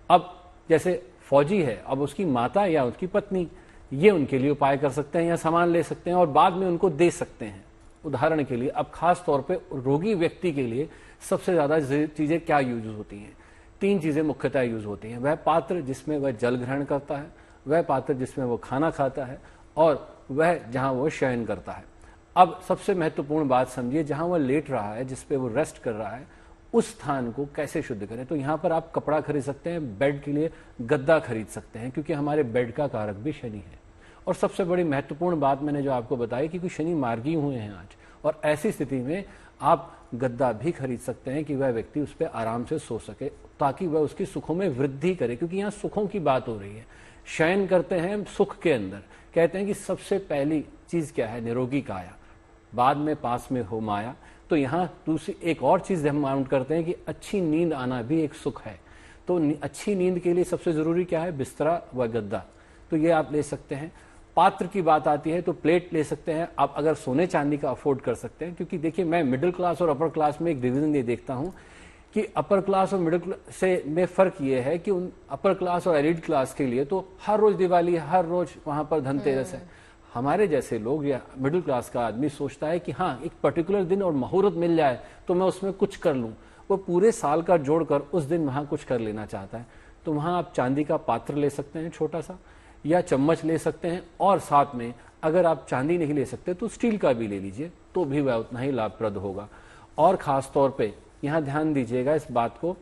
[SPEAKER 3] अब जैसे फौजी है, अब उसकी माता या उसकी पत्नी, ये उनके लिए उपाय कर सकते हैं या सामान ले सकते हैं और बाद में उनको दे सकते हैं। उदाहरण के लिए, अब खास तौर पे रोगी व्यक्ति के लिए सबसे ज्यादा चीजें क्या यूज होती हैं? 3 चीजें मुख्यतः यूज होती हैं। वह पात्र जिसमें वह जल ग्रहण करता है, वह पात्र जिसमें वो खाना खाता है, और वह जहां वो शयन करता है। अब सबसे महत्वपूर्ण बात समझिए, जहां वह लेट रहा है, जिसपे वो रेस्ट कर रहा है, उस स्थान को कैसे शुद्ध करें। तो यहाँ पर आप कपड़ा खरीद सकते हैं, बेड के लिए गद्दा खरीद सकते हैं, क्योंकि हमारे बेड का कारक भी शनि है। और सबसे बड़ी महत्वपूर्ण बात मैंने जो आपको बताई, क्योंकि शनि मार्गी हुए हैं आज, और ऐसी स्थिति में आप गद्दा भी खरीद सकते हैं कि वह व्यक्ति उस पर आराम से सो सके, ताकि वह उसकी सुखों में वृद्धि करे। क्योंकि यहाँ सुखों की बात हो रही है, शयन करते हैं सुख के अंदर। कहते हैं कि सबसे पहली चीज क्या है? निरोगी काया, बाद में पास में हो माया। तो यहाँ दूसरी एक और चीज हम माउंट करते हैं कि अच्छी नींद आना भी एक सुख है। तो अच्छी नींद के लिए सबसे जरूरी क्या है? बिस्तरा व गद्दा। तो ये आप ले सकते हैं। पात्र की बात आती है तो प्लेट ले सकते हैं आप, अगर सोने चांदी का अफोर्ड कर सकते हैं। क्योंकि देखिए, मैं मिडिल क्लास और अपर क्लास में एक डिवीजन ये देखता हूं कि अपर क्लास और मिडिल क्लास से में फर्क ये है कि उन अपर क्लास और एलिड क्लास के लिए तो हर रोज दिवाली, हर रोज वहां पर धनतेरस है। हमारे जैसे लोग या मिडिल क्लास का आदमी सोचता है कि हाँ, एक पर्टिकुलर दिन और मुहूर्त मिल जाए तो मैं उसमें कुछ कर लूं। वो पूरे साल का जोड़कर उस दिन वहां कुछ कर लेना चाहता है। तो वहां आप चांदी का पात्र ले सकते हैं छोटा सा, या चम्मच ले सकते हैं, और साथ में अगर आप चांदी नहीं ले सकते तो स्टील का भी ले लीजिए, तो भी वह उतना ही लाभप्रद होगा। और खास तौर पे यहाँ ध्यान दीजिएगा इस बात को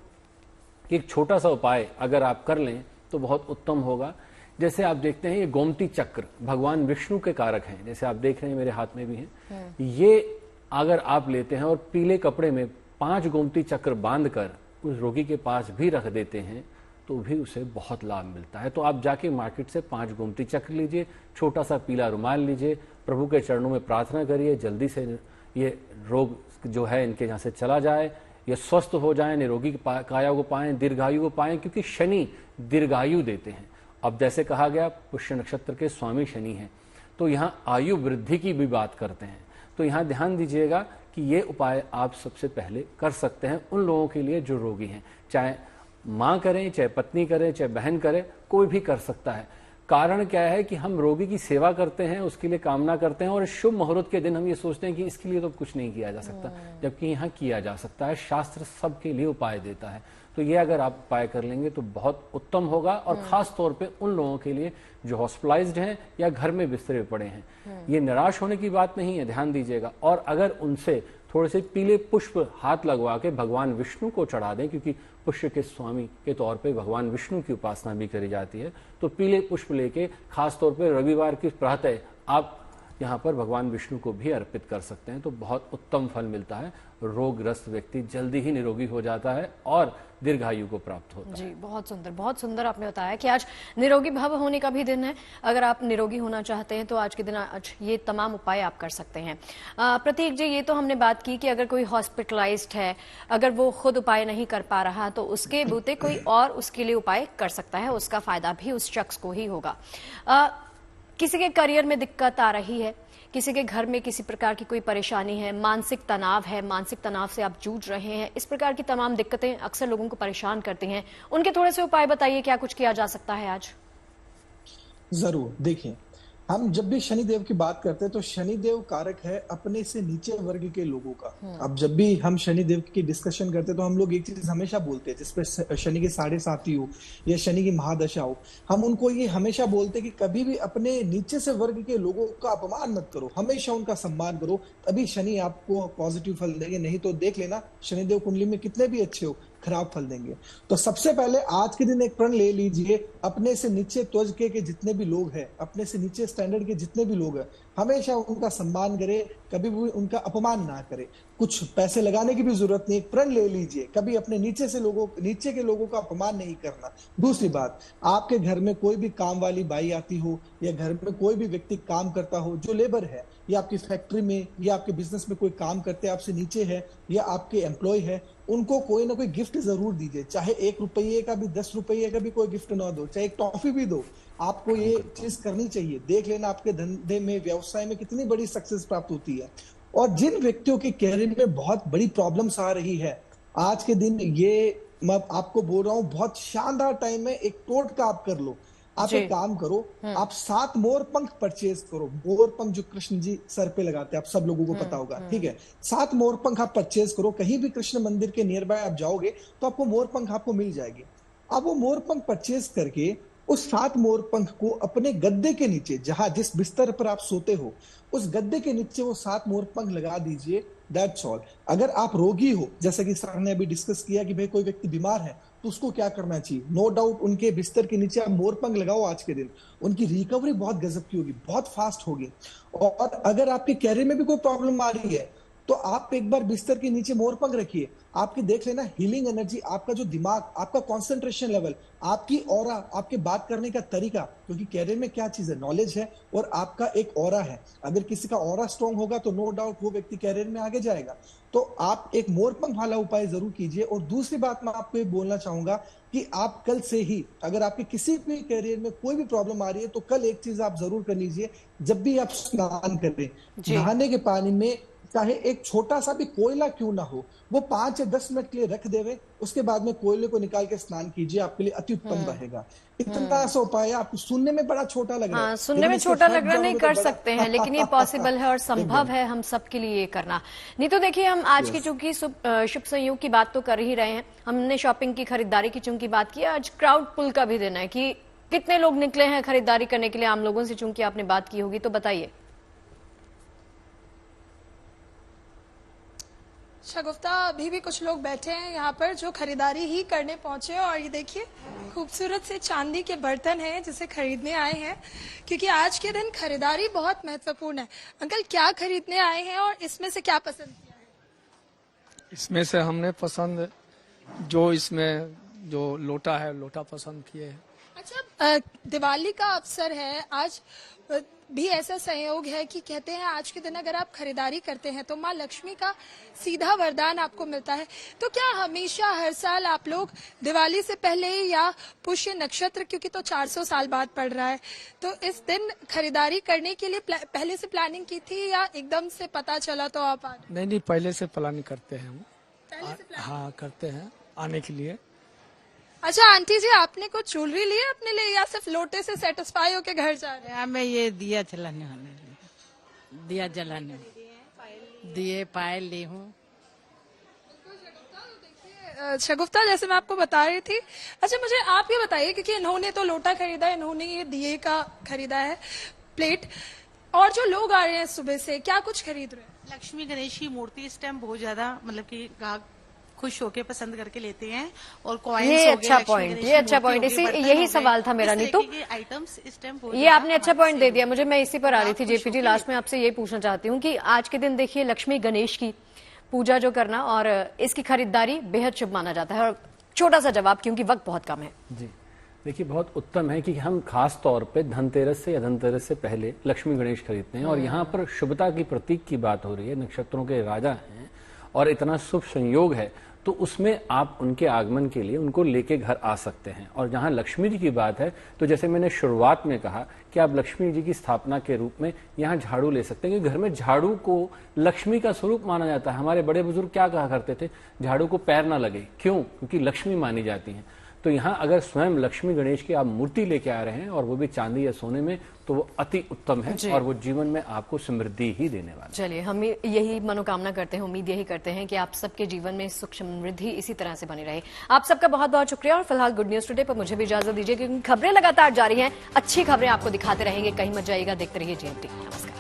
[SPEAKER 3] कि एक छोटा सा उपाय अगर आप कर लें तो बहुत उत्तम होगा। जैसे आप देखते हैं, ये गोमती चक्र भगवान विष्णु के कारक हैं, जैसे आप देख रहे हैं मेरे हाथ में भी हैं। ये अगर आप लेते हैं और पीले कपड़े में 5 गोमती चक्र बांधकर उस रोगी के पास भी रख देते हैं तो भी उसे बहुत लाभ मिलता है। तो आप जाके मार्केट से 5 गोमती चक्र लीजिए, छोटा सा पीला रुमाल लीजिए, प्रभु के चरणों में प्रार्थना करिए जल्दी से ये रोग जो है इनके यहाँ से चला जाए, ये स्वस्थ हो जाए, निरोगी काया को पाएं, दीर्घायु को पाएं, क्योंकि शनि दीर्घायु देते हैं। अब जैसे कहा गया, पुष्य नक्षत्र के स्वामी शनि हैं, तो यहाँ आयु वृद्धि की भी बात करते हैं। तो यहाँ ध्यान दीजिएगा कि ये उपाय आप सबसे पहले कर सकते हैं उन लोगों के लिए जो रोगी हैं, चाहे मां करें, चाहे पत्नी करें, चाहे बहन करे, कोई भी कर सकता है। कारण क्या है कि हम रोगी की सेवा करते हैं, उसके लिए कामना करते हैं, और शुभ मुहूर्त के दिन हम ये सोचते हैं कि इसके लिए तो कुछ नहीं किया जा सकता, जबकि यहाँ किया जा सकता है। शास्त्र सबके लिए उपाय देता है। तो ये अगर आप उपाय कर लेंगे तो बहुत उत्तम होगा, और खास तौर पे उन लोगों के लिए जो हॉस्पिटलाइज्ड हैं या घर में बिस्तरे पड़े हैं। ये निराश होने की बात नहीं है, ध्यान दीजिएगा। और अगर उनसे थोड़े से पीले पुष्प हाथ लगवा के भगवान विष्णु को चढ़ा दें, क्योंकि पुष्य के स्वामी के तौर पे भगवान विष्णु की उपासना भी करी जाती है, तो पीले पुष्प लेके खास तौर पे रविवार की प्रातः आप यहाँ पर भगवान विष्णु को भी अर्पित कर सकते हैं, तो बहुत उत्तम फल मिलता है। रोगग्रस्त व्यक्ति जल्दी ही निरोगी हो जाता है और दीर्घायु को प्राप्त होता है।
[SPEAKER 1] जी, बहुत सुंदर आपने बताया कि आज निरोगी भव होने का भी दिन है। अगर आप निरोगी होना चाहते हैं तो आज के दिन आज ये तमाम उपाय आप कर सकते हैं। प्रतीक जी, ये तो हमने बात की कि अगर कोई हॉस्पिटलाइज्ड है, अगर वो खुद उपाय नहीं कर पा रहा तो उसके बूते कोई और उसके लिए उपाय कर सकता है, उसका फायदा भी उस शख्स को ही होगा। किसी के करियर में दिक्कत आ रही है, किसी के घर में किसी प्रकार की कोई परेशानी है, मानसिक तनाव है, मानसिक तनाव से आप जूझ रहे हैं, इस प्रकार की तमाम दिक्कतें अक्सर लोगों को परेशान करती हैं, उनके थोड़े से उपाय बताइए, क्या कुछ किया जा सकता है आज?
[SPEAKER 4] जरूर। देखिए, हम जब भी शनिदेव की बात करते हैं तो शनिदेव कारक है अपने से नीचे वर्ग के लोगों का। अब जब भी हम शनिदेव की डिस्कशन करते हैं तो हम लोग एक चीज हमेशा बोलते हैं, जिसपे शनि की 7.5 हो या शनि की महादशा हो, हम उनको ये हमेशा बोलते हैं कि कभी भी अपने नीचे से वर्ग के लोगों का अपमान मत करो, हमेशा उनका सम्मान करो, तभी शनि आपको पॉजिटिव फल देंगे। नहीं तो देख लेना शनिदेव कुंडली में कितने भी अच्छे हो, खराब फल देंगे। तो सबसे पहले आज के दिन एक प्रण ले लीजिए, अपने से नीचे त्वज के जितने भी लोग हैं, अपने से नीचे स्टैंडर्ड के जितने भी लोग हैं, हमेशा उनका सम्मान करे, कभी भी उनका अपमान ना करे। कुछ पैसे लगाने की भी जरूरत नहीं, एक प्रण ले लीजिए, कभी अपने नीचे के लोगों का अपमान नहीं करना। दूसरी बात, आपके घर में कोई भी काम वाली बाई आती हो या घर में कोई भी व्यक्ति काम करता हो जो लेबर है, या आपकी फैक्ट्री में या आपके बिजनेस में कोई काम करते हैं आपसे नीचे है या आपके एम्प्लॉय है, उनको कोई ना कोई गिफ्ट जरूर दीजिए। चाहे 1 रुपये का भी, 10 रुपये का भी कोई गिफ्ट ना दो, चाहे एक टॉफी भी दो, आपको ये चीज करनी चाहिए। देख लेना आपके धंधे में, व्यवसाय में कितनी बड़ी सक्सेस प्राप्त होती है। और जिन व्यक्तियों के कैरियर में बहुत बड़ी प्रॉब्लम्स आ रही है, आज के दिन ये मैं आपको बोल रहा हूँ बहुत शानदार टाइम है। एक टोटका आप कर लो, आप एक काम करो, आप 7 मोर पंख परचेज करो। मोर पंख जो कृष्ण जी सर पे लगाते हैं, आप सब लोगों को पता होगा, ठीक है। 7 मोर पंख आप परचेज करो, कहीं भी कृष्ण मंदिर के नियर बाय आप जाओगे तो आपको मोर पंख आपको मिल जाएगी। अब वो मोर पंख परचेज करके उस 7 मोर पंख को अपने गद्दे के नीचे, जहां जिस बिस्तर पर आप सोते हो, उस गद्दे के नीचे वो 7 मोर पंख लगा दीजिए। That's all. अगर आप रोगी हो, जैसा कि सर ने अभी डिस्कस किया कि भाई कोई व्यक्ति बीमार है तो उसको क्या करना चाहिए, नो डाउट उनके बिस्तर के नीचे आप मोर पंख लगाओ आज के दिन, उनकी रिकवरी बहुत गजब की होगी, बहुत फास्ट होगी। और अगर आपके कैरियर में भी कोई प्रॉब्लम आ रही है तो आप एक बार बिस्तर के नीचे मोर पंख रखिए, आपकी देख लेना हीलिंग एनर्जी, आपका जो दिमाग, आपका कंसंट्रेशन लेवल, आपकी ऑरा, आपके बात करने का तरीका, क्योंकि कैरियर में क्या चीज है, नॉलेज है और आपका एक ऑरा है। अगर किसी का ऑरा स्ट्रांग होगा तो नो डाउट वो व्यक्ति कैरियर में आगे जाएगा। तो आप एक मोर पंख वाला उपाय जरूर कीजिए। और दूसरी बात मैं आपको ये बोलना चाहूंगा कि आप कल से ही, अगर आपके किसी भी कैरियर में कोई भी प्रॉब्लम आ रही है तो कल एक चीज आप जरूर कर लीजिए, जब भी आप स्नान करें, नहाने के पानी में चाहे एक छोटा सा भी कोयला क्यों ना हो, वो 5 या 10 मिनट के लिए रख देवे, उसके बाद में कोयले को निकाल के स्नान कीजिए, आपके लिए अति उत्तम रहेगा। इतना सा उपाय आपको सुनने में बड़ा छोटा लग रहा है,
[SPEAKER 1] सुनने में छोटा लग रहा है, नहीं कर सकते हैं, लेकिन ये पॉसिबल है और संभव है हम सबके लिए ये करना। नहीं तो देखिए, हम आज की चूंकि शुभ संयोग की बात तो कर ही रहे हैं, हमने शॉपिंग की, खरीदारी की चूंकि बात की, आज क्राउड पुल का भी दिन है कि कितने लोग निकले हैं खरीदारी करने के लिए आम लोगों से, चूंकि आपने बात की होगी, तो बताइए।
[SPEAKER 5] शगुफ्ता, अभी भी कुछ लोग बैठे हैं यहाँ पर जो खरीदारी ही करने पहुंचे हैं। और ये देखिए खूबसूरत से चांदी के बर्तन हैं जिसे खरीदने आए हैं, क्योंकि आज के दिन खरीदारी बहुत महत्वपूर्ण है। अंकल, क्या खरीदने आए हैं और इसमें से क्या पसंद किया है?
[SPEAKER 8] इसमें से हमने पसंद जो इसमें जो लोटा है, लोटा पसंद किए हैं।
[SPEAKER 5] अच्छा, दिवाली का अवसर है, आज भी ऐसा संयोग है कि कहते हैं आज के दिन अगर आप खरीदारी करते हैं तो माँ लक्ष्मी का सीधा वरदान आपको मिलता है। तो क्या हमेशा हर साल आप लोग दिवाली से पहले या पुष्य नक्षत्र, क्योंकि तो 400 साल बाद पड़ रहा है, तो इस दिन खरीदारी करने के लिए पहले से प्लानिंग की थी या एकदम से पता चला तो आप आ गए?
[SPEAKER 8] नहीं, पहले से प्लानिंग करते हैं हम। हाँ, करते हैं आने के लिए।
[SPEAKER 5] अच्छा आंटी जी, आपने कुछ ज्वेलरी ली है अपने लिए या सिर्फ लोटे से सेटिस्फाई होके घर जा रहे हैं?
[SPEAKER 6] मैं ये दिया जलाने वाले, दिया जलाने, दिए पायल ली हूँ।
[SPEAKER 5] शगुफ्ता, जैसे मैं आपको बता रही थी, अच्छा मुझे आप ये बताइए, क्योंकि इन्होंने तो लोटा खरीदा है, इन्होंने ये दिए का खरीदा है, प्लेट, और जो लोग आ रहे हैं सुबह से, क्या कुछ खरीद रहे हैं?
[SPEAKER 6] लक्ष्मी गणेश की मूर्ति इस टाइम बहुत ज्यादा मतलब कि खुश होके पसंद करके लेते हैं। और कॉइन्स,
[SPEAKER 1] ये अच्छा पॉइंट, ये अच्छा पॉइंट, इसी यही सवाल था मेरा। नहीं तो
[SPEAKER 6] आइटम्स इस टाइम
[SPEAKER 1] ये आपने अच्छा पॉइंट दे दिया मुझे, मैं इसी पर आ रही थी जेपीजी। लास्ट में आपसे ये पूछना चाहती हूँ कि आज के दिन देखिए लक्ष्मी गणेश की पूजा जो करना और इसकी खरीदारी बेहद शुभ माना जाता है। और छोटा सा जवाब, क्योंकि वक्त बहुत कम है।
[SPEAKER 3] जी देखिए, बहुत उत्तम है कि हम खास तौर पे धनतेरस से या धनतेरस से पहले लक्ष्मी गणेश खरीदते हैं। और यहाँ पर शुभता की प्रतीक की बात हो रही है, नक्षत्रों के राजा हैं और इतना शुभ संयोग है, तो उसमें आप उनके आगमन के लिए उनको लेके घर आ सकते हैं। और जहां लक्ष्मी जी की बात है, तो जैसे मैंने शुरुआत में कहा कि आप लक्ष्मी जी की स्थापना के रूप में यहाँ झाड़ू ले सकते हैं, क्योंकि घर में झाड़ू को लक्ष्मी का स्वरूप माना जाता है। हमारे बड़े बुजुर्ग क्या कहा करते थे, झाड़ू को पैर ना लगे, क्यों? क्योंकि लक्ष्मी मानी जाती है। तो यहाँ अगर स्वयं लक्ष्मी गणेश की आप मूर्ति लेके आ रहे हैं और वो भी चांदी या सोने में, तो वो अति उत्तम है और वो जीवन में आपको समृद्धि ही देने वाला है।
[SPEAKER 1] चलिए, हम यही मनोकामना करते हैं, उम्मीद यही करते हैं कि आप सबके जीवन में सुख समृद्धि इसी तरह से बनी रहे। आप सबका बहुत बहुत शुक्रिया और फिलहाल गुड न्यूज टुडे पर मुझे भी इजाजत दीजिए, क्योंकि खबरें लगातार जारी हैं, अच्छी खबरें आपको दिखाते रहेंगे। कहीं मत जाइएगा, देखते रहिए GMT। नमस्कार।